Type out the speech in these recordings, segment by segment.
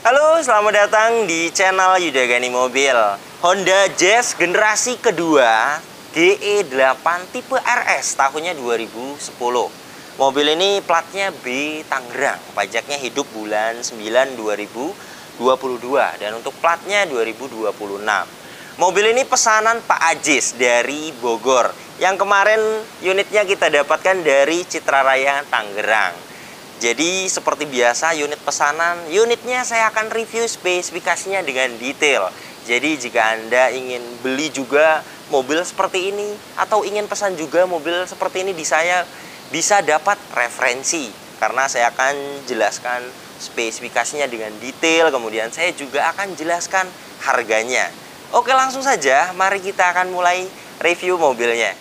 Halo, selamat datang di channel Yudagani Mobil. Honda Jazz generasi kedua GE8 tipe RS tahunnya 2010. Mobil ini platnya B Tangerang, pajaknya hidup bulan 9 2022 dan untuk platnya 2026. Mobil ini pesanan Pak Ajis dari Bogor, yang kemarin unitnya kita dapatkan dari Citra Raya Tangerang. Jadi seperti biasa unit pesanan, unitnya saya akan review spesifikasinya dengan detail. Jadi jika Anda ingin beli juga mobil seperti ini atau ingin pesan juga mobil seperti ini di saya, bisa dapat referensi karena saya akan jelaskan spesifikasinya dengan detail. Kemudian saya juga akan jelaskan harganya. Oke, langsung saja mari kita akan mulai review mobilnya.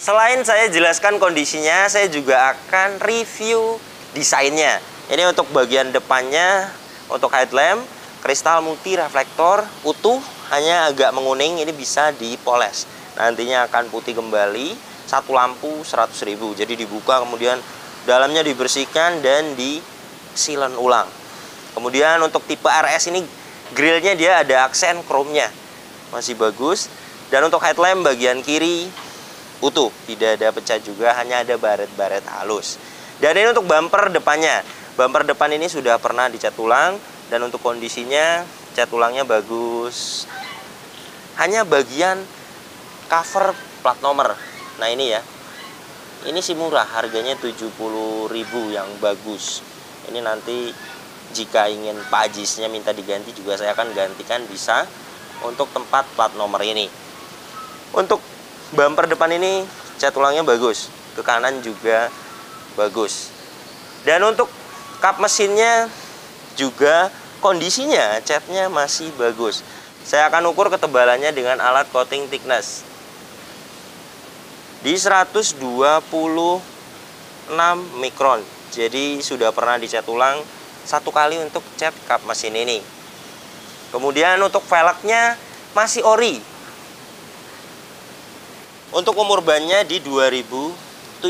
Selain saya jelaskan kondisinya, saya juga akan review desainnya. Ini untuk bagian depannya, untuk headlamp, kristal multi reflektor, utuh, hanya agak menguning, ini bisa dipoles. Nantinya akan putih kembali, satu lampu 100.000. Jadi dibuka, kemudian dalamnya dibersihkan dan disilen ulang. Kemudian untuk tipe RS ini, grillnya dia ada aksen chrome-nya, masih bagus. Dan untuk headlamp bagian kiri, utuh, tidak ada pecah juga, hanya ada baret-baret halus. Dan ini untuk bumper depannya. Bumper depan ini sudah pernah dicat ulang dan untuk kondisinya cat ulangnya bagus. Hanya bagian cover plat nomor. Nah ini ya. Ini sih murah, harganya 70.000 yang bagus. Ini nanti jika ingin Pak Ajisnya minta diganti juga saya akan gantikan, bisa untuk tempat plat nomor ini. Untuk bumper depan ini cat ulangnya bagus, ke kanan juga bagus. Dan untuk kap mesinnya juga kondisinya catnya masih bagus. Saya akan ukur ketebalannya dengan alat coating thickness di 126 mikron. Jadi sudah pernah dicat ulang satu kali untuk cat kap mesin ini. Kemudian untuk velgnya masih ori. Untuk umur bannya di 2017.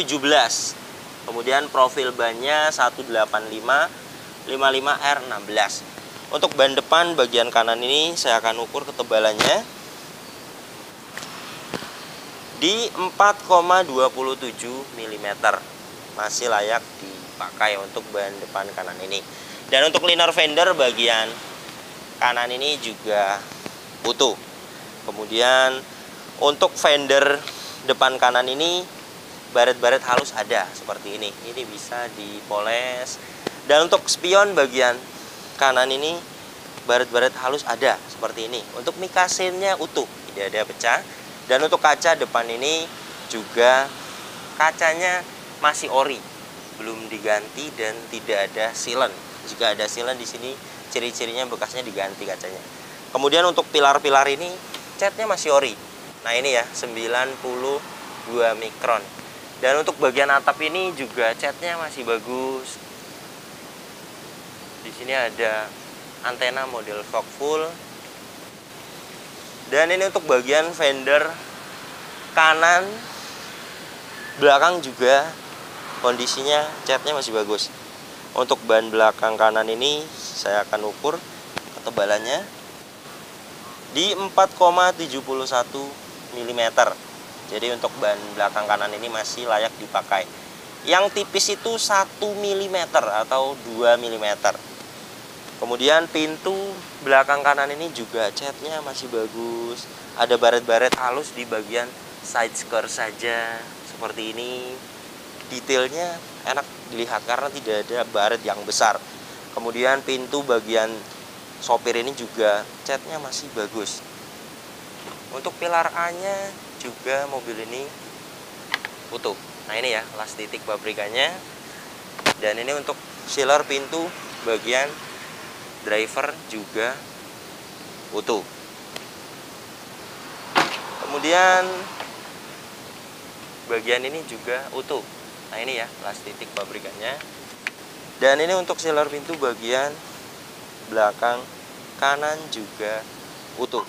Kemudian profil bannya 185/55R16. Untuk ban depan bagian kanan ini saya akan ukur ketebalannya di 4,27 mm. Masih layak dipakai untuk ban depan kanan ini. Dan untuk liner fender bagian kanan ini juga utuh. Kemudian untuk fender depan kanan ini baret-baret halus ada seperti ini. Ini bisa dipoles. Dan untuk spion bagian kanan ini baret-baret halus ada seperti ini. Untuk mikasinnya utuh, tidak ada pecah. Dan untuk kaca depan ini juga kacanya masih ori, belum diganti dan tidak ada silen. Jika ada silen di sini ciri-cirinya bekasnya diganti kacanya. Kemudian untuk pilar-pilar ini catnya masih ori. Nah ini ya 92 mikron. Dan untuk bagian atap ini juga catnya masih bagus. Di sini ada antena model fog full. Dan ini untuk bagian fender kanan belakang juga kondisinya catnya masih bagus. Untuk ban belakang kanan ini saya akan ukur ketebalannya di 4,71 mm. Jadi untuk ban belakang kanan ini masih layak dipakai. Yang tipis itu 1 mm atau 2 mm. Kemudian pintu belakang kanan ini juga catnya masih bagus. Ada baret-baret halus di bagian side skirt saja seperti ini. Detailnya enak dilihat karena tidak ada baret yang besar. Kemudian pintu bagian sopir ini juga catnya masih bagus. Untuk pilar A-nya juga mobil ini utuh. Nah ini ya las titik pabrikannya. Dan ini untuk sealer pintu bagian driver juga utuh. Kemudian bagian ini juga utuh. Nah ini ya las titik pabrikannya. Dan ini untuk sealer pintu bagian belakang kanan juga utuh.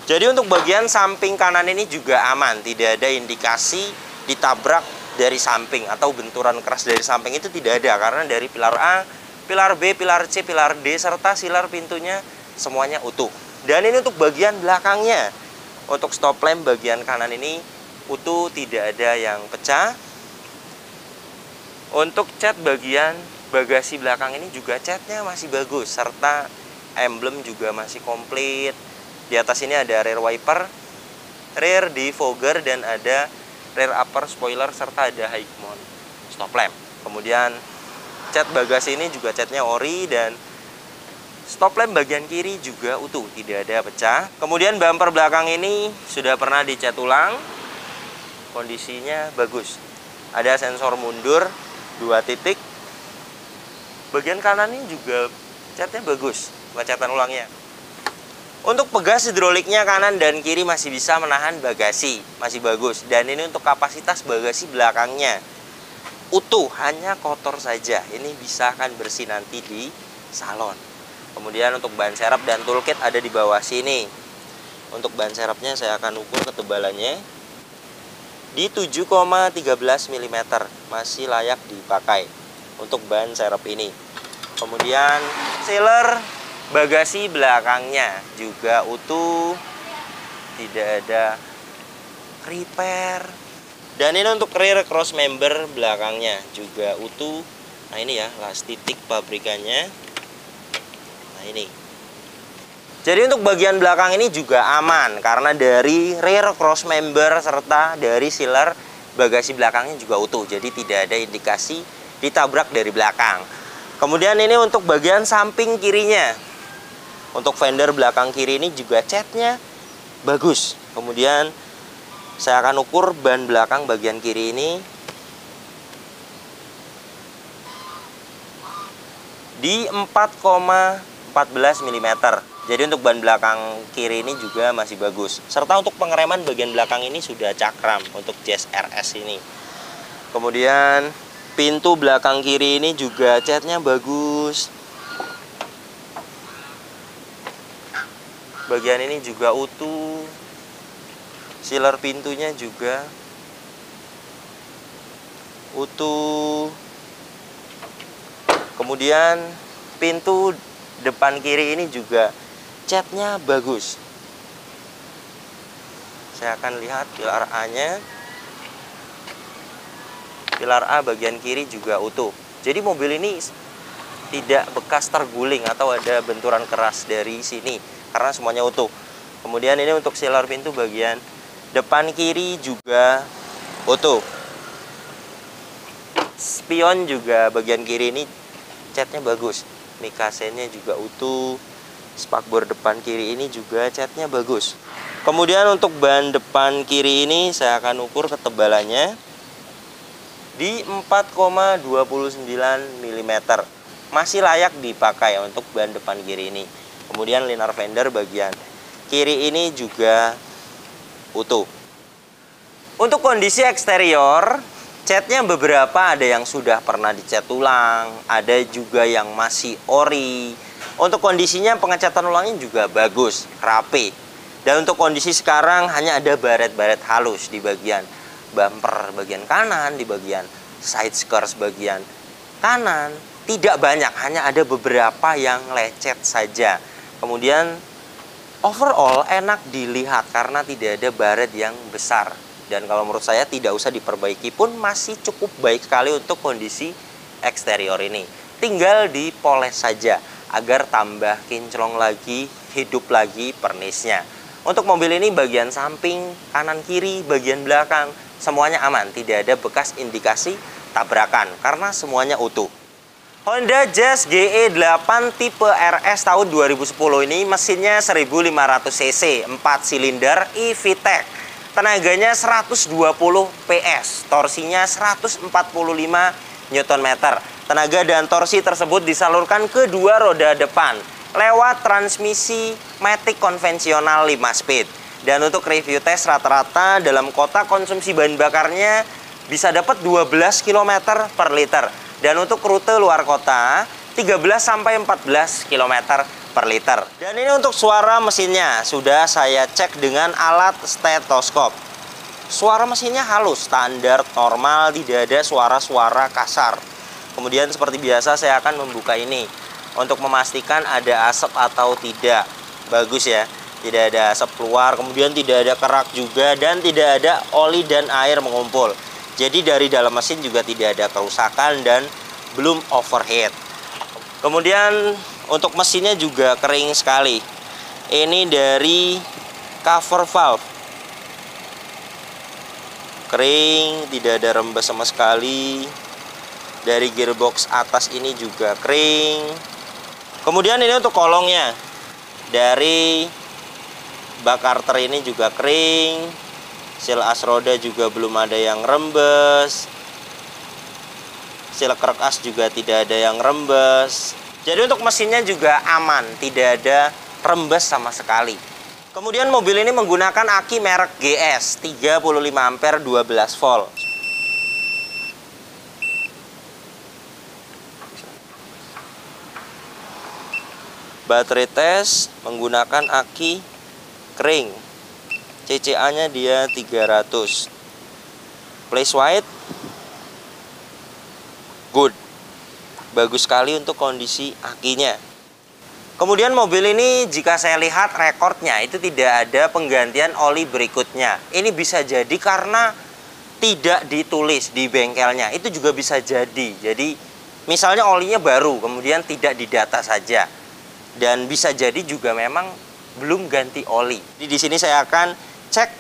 Jadi untuk bagian samping kanan ini juga aman, tidak ada indikasi ditabrak dari samping atau benturan keras dari samping, itu tidak ada, karena dari pilar A, pilar B, pilar C, pilar D serta sealer pintunya semuanya utuh. Dan ini untuk bagian belakangnya. Untuk stop lamp bagian kanan ini utuh, tidak ada yang pecah. Untuk cat bagian bagasi belakang ini juga catnya masih bagus, serta emblem juga masih komplit. Di atas ini ada rear wiper, rear defogger, dan ada rear upper spoiler, serta ada high mount stop lamp. Kemudian cat bagasi ini juga catnya ori, dan stop lamp bagian kiri juga utuh, tidak ada pecah. Kemudian bumper belakang ini sudah pernah dicat ulang, kondisinya bagus. Ada sensor mundur 2 titik. Bagian kanan ini juga catnya bagus, catan ulangnya. Untuk pegas hidroliknya kanan dan kiri masih bisa menahan bagasi, masih bagus. Dan ini untuk kapasitas bagasi belakangnya utuh, hanya kotor saja. Ini bisa akan bersih nanti di salon. Kemudian untuk ban serep dan toolkit ada di bawah sini. Untuk ban serepnya saya akan ukur ketebalannya di 7,13 mm, masih layak dipakai untuk ban serep ini. Kemudian sealer bagasi belakangnya juga utuh, tidak ada repair. Dan ini untuk rear cross member belakangnya juga utuh. Nah ini ya las titik pabrikannya. Nah ini. Jadi untuk bagian belakang ini juga aman, karena dari rear cross member serta dari sealer bagasi belakangnya juga utuh. Jadi tidak ada indikasi ditabrak dari belakang. Kemudian ini untuk bagian samping kirinya. Untuk fender belakang kiri ini juga catnya bagus. Kemudian saya akan ukur ban belakang bagian kiri ini di 4,14 mm. Jadi untuk ban belakang kiri ini juga masih bagus. Serta untuk pengereman bagian belakang ini sudah cakram untuk Jazz RS ini. Kemudian pintu belakang kiri ini juga catnya bagus. Bagian ini juga utuh. Sealer pintunya juga utuh. Kemudian pintu depan kiri ini juga catnya bagus. Saya akan lihat pilar A-nya. Pilar A bagian kiri juga utuh. Jadi mobil ini tidak bekas terguling atau ada benturan keras dari sini, karena semuanya utuh. Kemudian ini untuk sealer pintu bagian depan kiri juga utuh. Spion juga bagian kiri ini catnya bagus. Mikasennya juga utuh. Spakbor depan kiri ini juga catnya bagus. Kemudian untuk ban depan kiri ini saya akan ukur ketebalannya di 4,29 mm. Masih layak dipakai untuk ban depan kiri ini. Kemudian liner fender bagian kiri ini juga utuh. Untuk kondisi eksterior, catnya beberapa ada yang sudah pernah dicat ulang, ada juga yang masih ori. Untuk kondisinya pengecatan ulangnya juga bagus, rapi. Dan untuk kondisi sekarang hanya ada baret-baret halus di bagian bumper bagian kanan, di bagian side skirts bagian kanan. Tidak banyak, hanya ada beberapa yang lecet saja. Kemudian overall enak dilihat karena tidak ada baret yang besar. Dan kalau menurut saya tidak usah diperbaiki pun masih cukup baik sekali untuk kondisi eksterior ini. Tinggal dipoles saja agar tambah kinclong lagi, hidup lagi pernisnya. Untuk mobil ini bagian samping, kanan kiri, bagian belakang semuanya aman, tidak ada bekas indikasi tabrakan karena semuanya utuh. Honda Jazz GE8 tipe RS tahun 2010 ini mesinnya 1500 cc, 4 silinder e-VTEC. Tenaganya 120 PS, torsinya 145 Nm. Tenaga dan torsi tersebut disalurkan ke dua roda depan lewat transmisi matic konvensional 5 speed. Dan untuk review tes rata-rata dalam kota konsumsi bahan bakarnya bisa dapat 12 km per liter. Dan untuk rute luar kota 13-14 km per liter. Dan ini untuk suara mesinnya sudah saya cek dengan alat stetoskop. Suara mesinnya halus, standar, normal, tidak ada suara-suara kasar. Kemudian seperti biasa saya akan membuka ini untuk memastikan ada asap atau tidak. Bagus ya, tidak ada asap keluar, kemudian tidak ada kerak juga, dan tidak ada oli dan air mengumpul. Jadi dari dalam mesin juga tidak ada kerusakan dan belum overheat. Kemudian untuk mesinnya juga kering sekali. Ini dari cover valve. Kering, tidak ada rembes sama sekali. Dari gearbox atas ini juga kering. Kemudian ini untuk kolongnya. Dari bak karter ini juga kering. Seal as roda juga belum ada yang rembes. Seal kerek as juga tidak ada yang rembes. Jadi untuk mesinnya juga aman, tidak ada rembes sama sekali. Kemudian mobil ini menggunakan aki merek GS 35 ampere 12 volt. Baterai tes menggunakan aki kering. CCA-nya dia 300. Place white good. Bagus sekali untuk kondisi akinya. Kemudian mobil ini jika saya lihat rekornya itu tidak ada penggantian oli berikutnya. Ini bisa jadi karena tidak ditulis di bengkelnya. Itu juga bisa jadi. Jadi misalnya olinya baru kemudian tidak didata saja. Dan bisa jadi juga memang belum ganti oli. Jadi di sini saya akan cek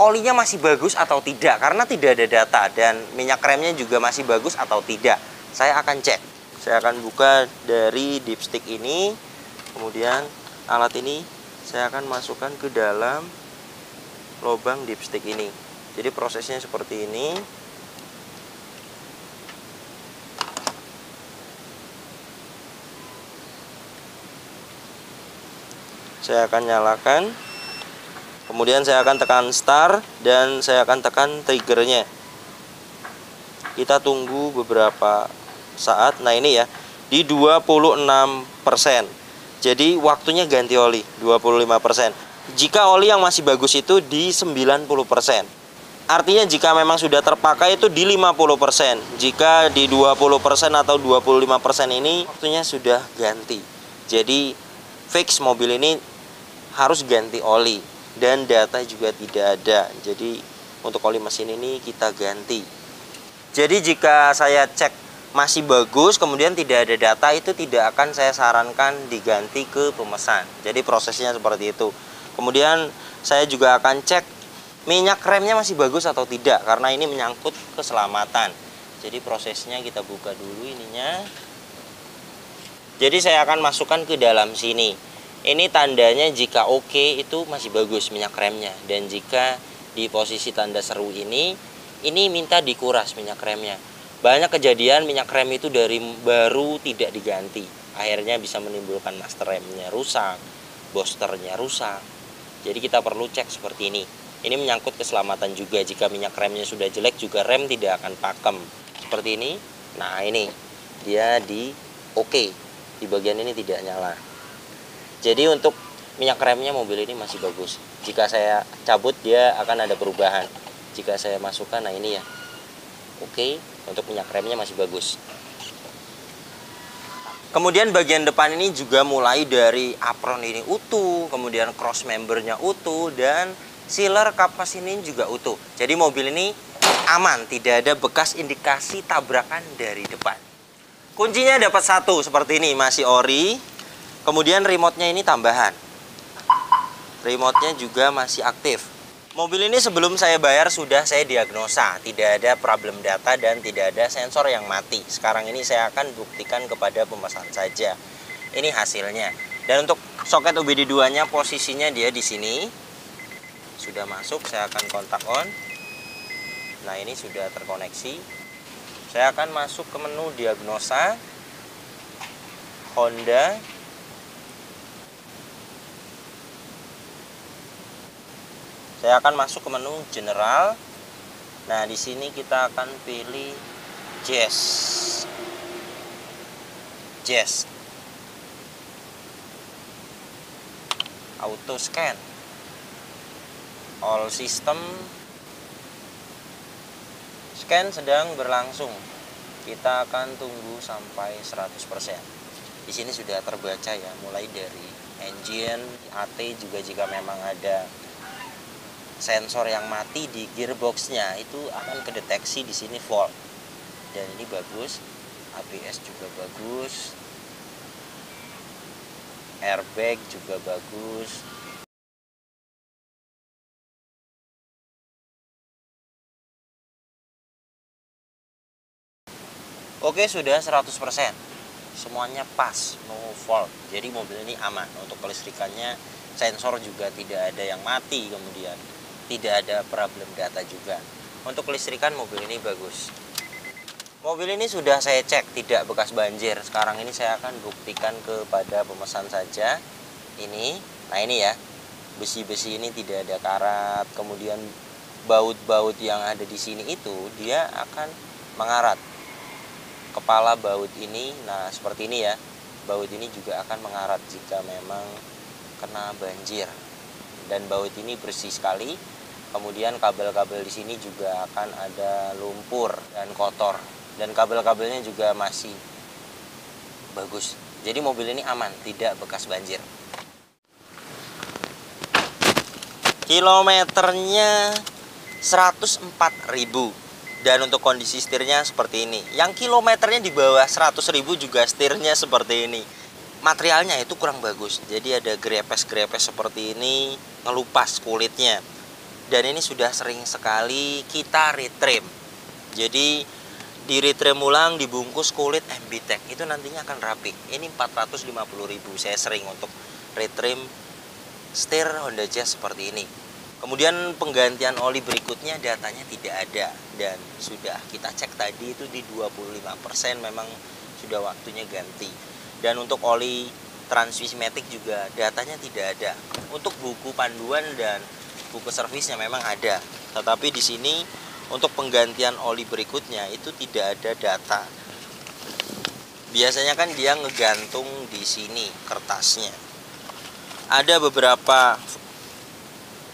olinya masih bagus atau tidak karena tidak ada data, dan minyak remnya juga masih bagus atau tidak. Saya akan cek. Saya akan buka dari dipstick ini. Kemudian alat ini saya akan masukkan ke dalam lubang dipstick ini. Jadi prosesnya seperti ini. Saya akan nyalakan. Kemudian saya akan tekan start dan saya akan tekan triggernya. Kita tunggu beberapa saat. Nah ini ya, di 26%. Jadi waktunya ganti oli 25%. Jika oli yang masih bagus itu di 90%. Artinya jika memang sudah terpakai itu di 50%. Jika di 20% atau 25% ini waktunya sudah ganti. Jadi fix mobil ini harus ganti oli. Dan data juga tidak ada. Jadi untuk oli mesin ini kita ganti. Jadi jika saya cek masih bagus kemudian tidak ada data, itu tidak akan saya sarankan diganti ke pemesan. Jadi prosesnya seperti itu. Kemudian saya juga akan cek minyak remnya masih bagus atau tidak, karena ini menyangkut keselamatan. Jadi prosesnya kita buka dulu ininya. Jadi saya akan masukkan ke dalam sini. Ini tandanya jika oke itu masih bagus minyak remnya. Dan jika di posisi tanda seru ini minta dikuras minyak remnya. Banyak kejadian minyak rem itu dari baru tidak diganti. Akhirnya bisa menimbulkan master remnya rusak, boosternya rusak. Jadi kita perlu cek seperti ini. Ini menyangkut keselamatan juga. Jika minyak remnya sudah jelek juga rem tidak akan pakem. Seperti ini. Nah ini dia di oke. Di bagian ini tidak nyala. Jadi untuk minyak remnya mobil ini masih bagus. Jika saya cabut dia akan ada perubahan. Jika saya masukkan, nah ini ya. Oke, untuk minyak remnya masih bagus. Kemudian bagian depan ini juga mulai dari apron ini utuh, kemudian cross membernya utuh, dan sealer kapas ini juga utuh. Jadi mobil ini aman, tidak ada bekas indikasi tabrakan dari depan. Kuncinya dapat satu seperti ini, masih ori. Kemudian remote-nya ini tambahan. Remote-nya juga masih aktif. Mobil ini sebelum saya bayar sudah saya diagnosa, tidak ada problem data dan tidak ada sensor yang mati. Sekarang ini saya akan buktikan kepada pemesan saja. Ini hasilnya. Dan untuk soket OBD2-nya posisinya dia di sini. Sudah masuk, saya akan kontak on. Nah, ini sudah terkoneksi. Saya akan masuk ke menu diagnosa Honda. Saya akan masuk ke menu general. Nah, di sini kita akan pilih Jazz. Auto scan. All system. Scan sedang berlangsung. Kita akan tunggu sampai 100%. Di sini sudah terbaca ya, mulai dari engine, AT juga jika memang ada sensor yang mati di gearboxnya itu akan kedeteksi di sini fault. Dan ini bagus, ABS juga bagus, airbag juga bagus. Oke, sudah 100%. Semuanya pas, no fault. Jadi mobil ini aman. Untuk kelistrikannya, sensor juga tidak ada yang mati, kemudian tidak ada problem data juga. Untuk kelistrikan mobil ini bagus. Mobil ini sudah saya cek tidak bekas banjir. Sekarang ini saya akan buktikan kepada pemesan saja. Ini, nah ini ya, besi-besi ini tidak ada karat. Kemudian baut-baut yang ada di sini itu dia akan mengarat. Kepala baut ini, nah seperti ini ya, baut ini juga akan mengarat jika memang kena banjir. Dan baut ini bersih sekali. Kemudian kabel-kabel di sini juga akan ada lumpur dan kotor. Dan kabel-kabelnya juga masih bagus. Jadi mobil ini aman, tidak bekas banjir. Kilometernya 104.000. Dan untuk kondisi setirnya seperti ini. Yang kilometernya di bawah 100.000 juga setirnya seperti ini. Materialnya itu kurang bagus. Jadi ada grepes-grepes seperti ini, ngelupas kulitnya. Dan ini sudah sering sekali kita retrim. Jadi di retrim ulang, dibungkus kulit MBTech, itu nantinya akan rapi. Ini 450.000. Saya sering untuk retrim setir Honda Jazz seperti ini. Kemudian penggantian oli berikutnya datanya tidak ada. Dan sudah kita cek tadi itu di 25% memang sudah waktunya ganti. Dan untuk oli transmisi matic juga datanya tidak ada. Untuk buku panduan dan buku servisnya memang ada, tetapi di sini untuk penggantian oli berikutnya itu tidak ada data. Biasanya kan dia ngegantung di sini kertasnya. Ada beberapa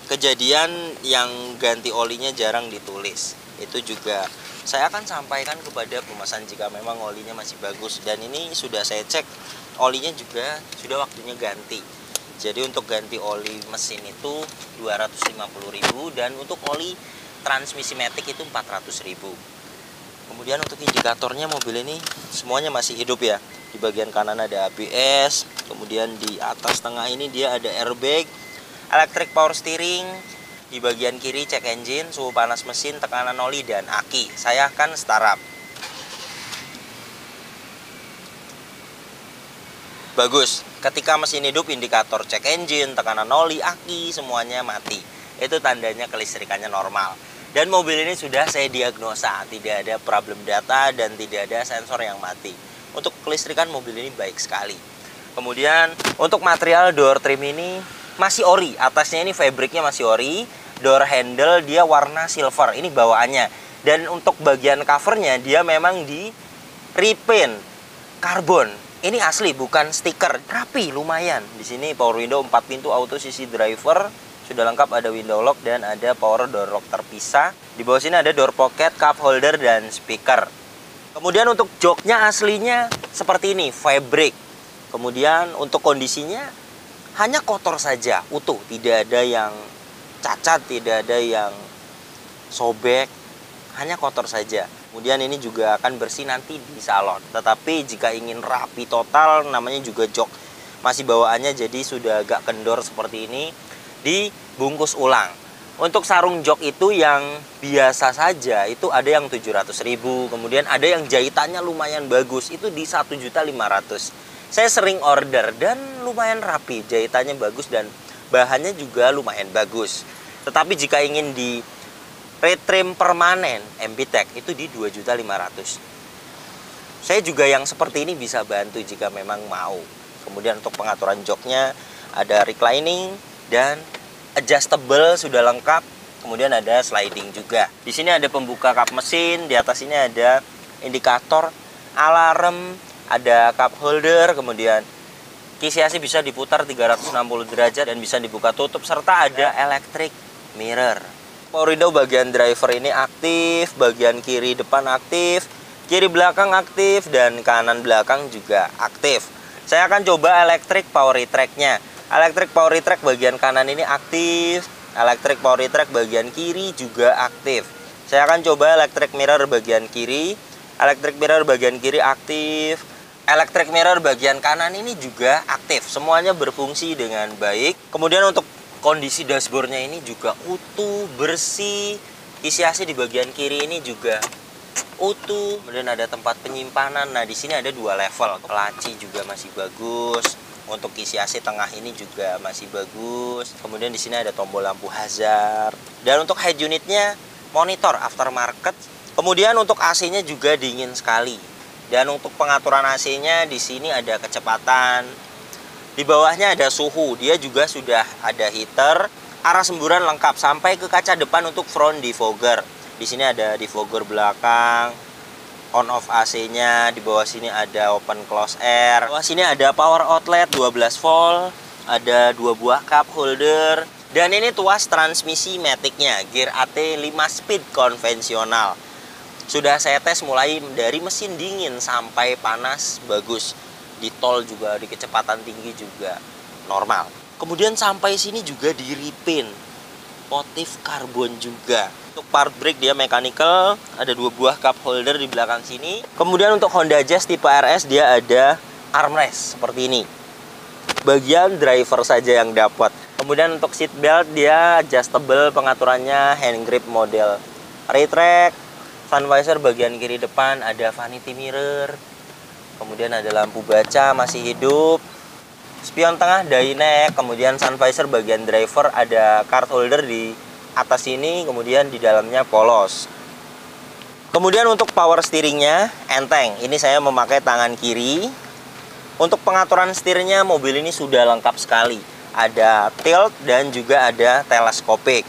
kejadian yang ganti olinya jarang ditulis. Itu juga saya akan sampaikan kepada pemesan jika memang olinya masih bagus. Dan ini sudah saya cek, olinya juga sudah waktunya ganti. Jadi untuk ganti oli mesin itu 250.000 dan untuk oli transmisi matic itu 400.000. Kemudian untuk indikatornya mobil ini semuanya masih hidup ya. Di bagian kanan ada ABS, kemudian di atas tengah ini dia ada airbag, electric power steering. Di bagian kiri cek engine, suhu panas mesin, tekanan oli dan aki. Saya akan startup. Bagus. Ketika mesin hidup, indikator cek engine, tekanan oli, aki, semuanya mati. Itu tandanya kelistrikannya normal. Dan mobil ini sudah saya diagnosa, tidak ada problem data dan tidak ada sensor yang mati. Untuk kelistrikan mobil ini baik sekali. Kemudian untuk material door trim ini masih ori. Atasnya ini fabriknya masih ori. Door handle dia warna silver. Ini bawaannya. Dan untuk bagian covernya dia memang di repaint karbon. Ini asli, bukan stiker. Rapi, lumayan. Di sini power window 4 pintu auto sisi driver. Sudah lengkap, ada window lock dan ada power door lock terpisah. Di bawah sini ada door pocket, cup holder, dan speaker. Kemudian untuk joknya aslinya seperti ini, fabric. Kemudian untuk kondisinya hanya kotor saja, utuh. Tidak ada yang cacat, tidak ada yang sobek. Hanya kotor saja. Kemudian ini juga akan bersih nanti di salon. Tetapi jika ingin rapi total, namanya juga jok masih bawaannya jadi sudah agak kendor seperti ini, dibungkus ulang. Untuk sarung jok itu yang biasa saja itu ada yang 700.000, kemudian ada yang jahitannya lumayan bagus itu di 1.500.000. Saya sering order dan lumayan rapi, jahitannya bagus dan bahannya juga lumayan bagus. Tetapi jika ingin di retrim permanen MBTech itu di 2.500.000. Saya juga yang seperti ini bisa bantu jika memang mau. Kemudian untuk pengaturan joknya ada reclining dan adjustable sudah lengkap. Kemudian ada sliding juga. Di sini ada pembuka kap mesin, di atas ini ada indikator, alarm, ada cup holder, kemudian kisi AC bisa diputar 360 derajat dan bisa dibuka tutup, serta ada electric mirror. Power window bagian driver ini aktif, bagian kiri depan aktif, kiri belakang aktif, dan kanan belakang juga aktif. Saya akan coba electric power retract-nya. Electric power retract bagian kanan ini aktif, electric power retract bagian kiri juga aktif. Saya akan coba electric mirror bagian kiri, electric mirror bagian kiri aktif, electric mirror bagian kanan ini juga aktif. Semuanya berfungsi dengan baik. Kemudian untuk kondisi dashboardnya ini juga utuh, bersih. Isi AC di bagian kiri ini juga utuh. Kemudian ada tempat penyimpanan. Nah, di sini ada 2 level. Laci juga masih bagus. Untuk isi AC tengah ini juga masih bagus. Kemudian di sini ada tombol lampu hazard. Dan untuk head unitnya monitor aftermarket. Kemudian untuk AC-nya juga dingin sekali. Dan untuk pengaturan AC-nya di sini ada kecepatan. Di bawahnya ada suhu. Dia juga sudah ada heater. Arah semburan lengkap sampai ke kaca depan untuk front defogger. Di sini ada defogger belakang. On off AC-nya, di bawah sini ada open close air. Di bawah sini ada power outlet 12 volt, ada 2 buah cup holder. Dan ini tuas transmisi matic-nya, gear AT 5 speed konvensional. Sudah saya tes mulai dari mesin dingin sampai panas bagus. Di tol juga, di kecepatan tinggi juga normal. Kemudian sampai sini juga di repaint, motif karbon juga. Untuk part brake dia mechanical, ada 2 buah cup holder di belakang sini. Kemudian untuk Honda Jazz tipe RS dia ada armrest seperti ini. Bagian driver saja yang dapat. Kemudian untuk seat belt dia adjustable, pengaturannya hand grip model retract. Sun visor bagian kiri depan ada vanity mirror. Kemudian ada lampu baca masih hidup. Spion tengah Dynex, kemudian sun visor bagian driver ada card holder di atas ini, kemudian di dalamnya polos. Kemudian untuk power steeringnya enteng. Ini saya memakai tangan kiri. Untuk pengaturan setirnya mobil ini sudah lengkap sekali. Ada tilt dan juga ada telescopic.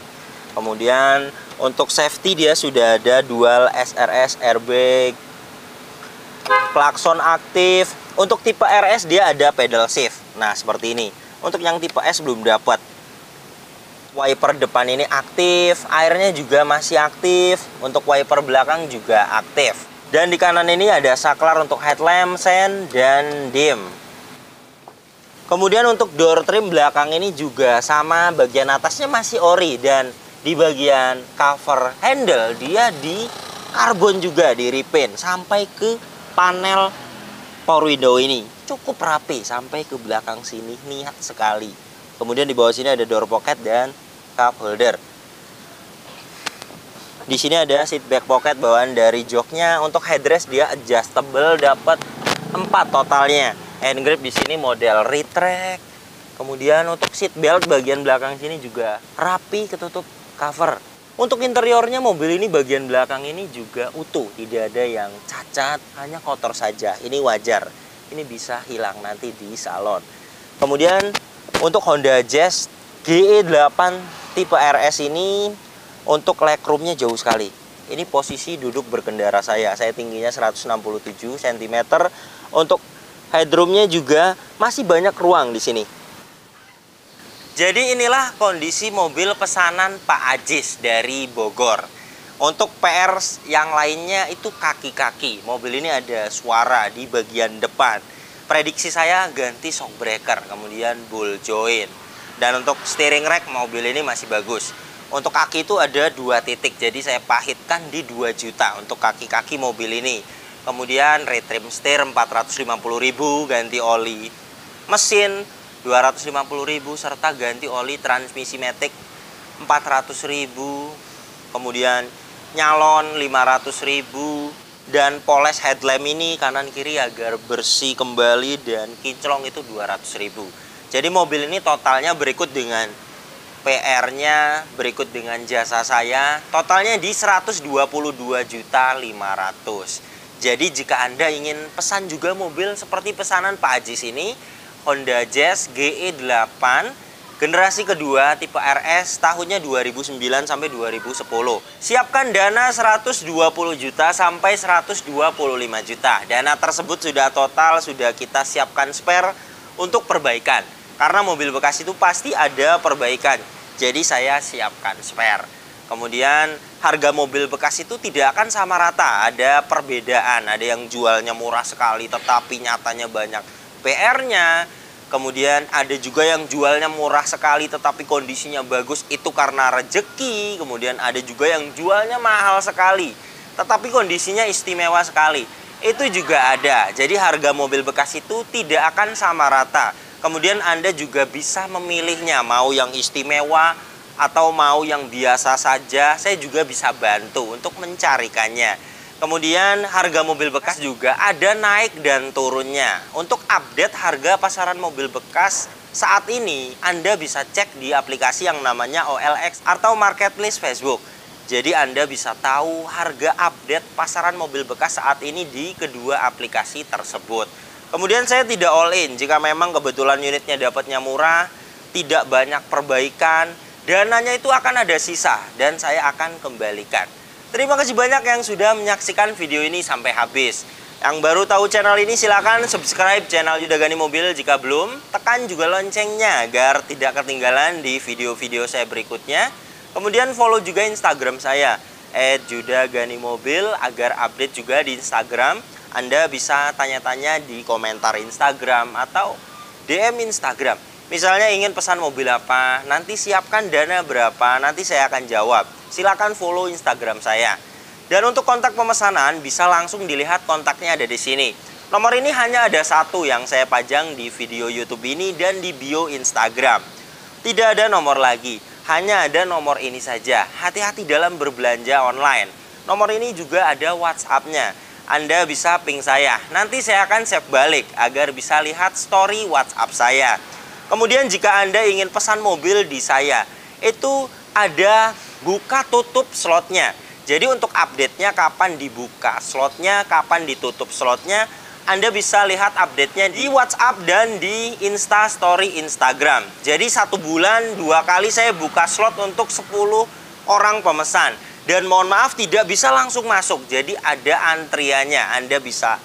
Kemudian untuk safety dia sudah ada dual SRS airbag. Klakson aktif. Untuk tipe RS dia ada pedal shift. Nah, seperti ini. Untuk yang tipe S belum dapat. Wiper depan ini aktif, airnya juga masih aktif. Untuk wiper belakang juga aktif. Dan di kanan ini ada saklar untuk headlamp, sen, dan dim. Kemudian untuk door trim belakang ini juga sama, bagian atasnya masih ori. Dan di bagian cover handle dia di karbon juga, di repaint. Sampai ke panel power window ini. Cukup rapi sampai ke belakang sini, niat sekali. Kemudian di bawah sini ada door pocket dan cup holder. Di sini ada seat back pocket bawaan dari joknya. Untuk headrest dia adjustable, dapat 4 totalnya. Hand grip di sini model retract. Kemudian untuk seat belt bagian belakang sini juga rapi, ketutup cover. Untuk interiornya mobil ini bagian belakang ini juga utuh, tidak ada yang cacat, hanya kotor saja. Ini wajar. Ini bisa hilang nanti di salon. Kemudian untuk Honda Jazz GE8 tipe RS ini untuk legroomnya jauh sekali. Ini posisi duduk berkendara saya tingginya 167 cm. Untuk headroomnya juga masih banyak ruang di sini. Jadi inilah kondisi mobil pesanan Pak Ajis dari Bogor. Untuk PR yang lainnya itu kaki-kaki. Mobil ini ada suara di bagian depan. Prediksi saya ganti shock breaker, kemudian ball joint. Dan untuk steering rack mobil ini masih bagus. Untuk kaki itu ada 2 titik, jadi saya pahitkan di 2 juta untuk kaki-kaki mobil ini. Kemudian retrim setir 450.000, ganti oli mesin 250.000, serta ganti oli transmisi matic 400.000, kemudian nyalon 500.000, dan poles headlamp ini kanan kiri agar bersih kembali dan kinclong itu 200.000. Jadi mobil ini totalnya berikut dengan PR-nya, berikut dengan jasa saya, totalnya di 122.500.000. Jadi jika Anda ingin pesan juga mobil seperti pesanan Pak Ajis ini, Honda Jazz GE8 generasi kedua tipe RS tahunnya 2009 sampai 2010. Siapkan dana 120 juta sampai 125 juta. Dana tersebut sudah total, sudah kita siapkan spare untuk perbaikan. Karena mobil bekas itu pasti ada perbaikan. Jadi saya siapkan spare. Kemudian harga mobil bekas itu tidak akan sama rata. Ada perbedaan. Ada yang jualnya murah sekali tetapi nyatanya banyak PR-nya. Kemudian ada juga yang jualnya murah sekali tetapi kondisinya bagus, itu karena rezeki. Kemudian ada juga yang jualnya mahal sekali tetapi kondisinya istimewa sekali. Itu juga ada. Jadi harga mobil bekas itu tidak akan sama rata. Kemudian Anda juga bisa memilihnya, mau yang istimewa atau mau yang biasa saja. Saya juga bisa bantu untuk mencarikannya. Kemudian harga mobil bekas juga ada naik dan turunnya. Untuk update harga pasaran mobil bekas saat ini, Anda bisa cek di aplikasi yang namanya OLX atau Marketplace Facebook. Jadi Anda bisa tahu harga update pasaran mobil bekas saat ini di kedua aplikasi tersebut. Kemudian saya tidak all in. Jika memang kebetulan unitnya dapatnya murah, tidak banyak perbaikan, dananya itu akan ada sisa dan saya akan kembalikan. Terima kasih banyak yang sudah menyaksikan video ini sampai habis. Yang baru tahu channel ini silakan subscribe channel Yuda Gani Mobil. Jika belum, tekan juga loncengnya agar tidak ketinggalan di video-video saya berikutnya. Kemudian follow juga Instagram saya @yudaganimobil agar update juga di Instagram. Anda bisa tanya-tanya di komentar Instagram atau DM Instagram. Misalnya ingin pesan mobil apa, nanti siapkan dana berapa, nanti saya akan jawab. Silakan follow Instagram saya. Dan untuk kontak pemesanan bisa langsung dilihat kontaknya ada di sini. Nomor ini hanya ada satu yang saya pajang di video YouTube ini dan di bio Instagram. Tidak ada nomor lagi, hanya ada nomor ini saja. Hati-hati dalam berbelanja online. Nomor ini juga ada WhatsApp-nya. Anda bisa ping saya. Nanti saya akan save balik agar bisa lihat story WhatsApp saya. Kemudian jika Anda ingin pesan mobil di saya, itu ada buka tutup slotnya. Jadi untuk update-nya kapan dibuka slotnya, kapan ditutup slotnya, Anda bisa lihat update-nya di WhatsApp dan di Insta Story Instagram. Jadi 1 bulan 2 kali saya buka slot untuk 10 orang pemesan. Dan mohon maaf tidak bisa langsung masuk, jadi ada antriannya. Anda bisa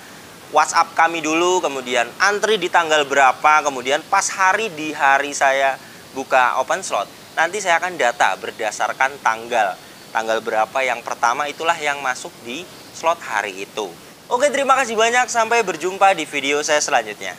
WhatsApp kami dulu, kemudian antri di tanggal berapa, kemudian pas di hari saya buka open slot, nanti saya akan data berdasarkan tanggal berapa yang pertama, itulah yang masuk di slot hari itu. Oke, terima kasih banyak, sampai berjumpa di video saya selanjutnya.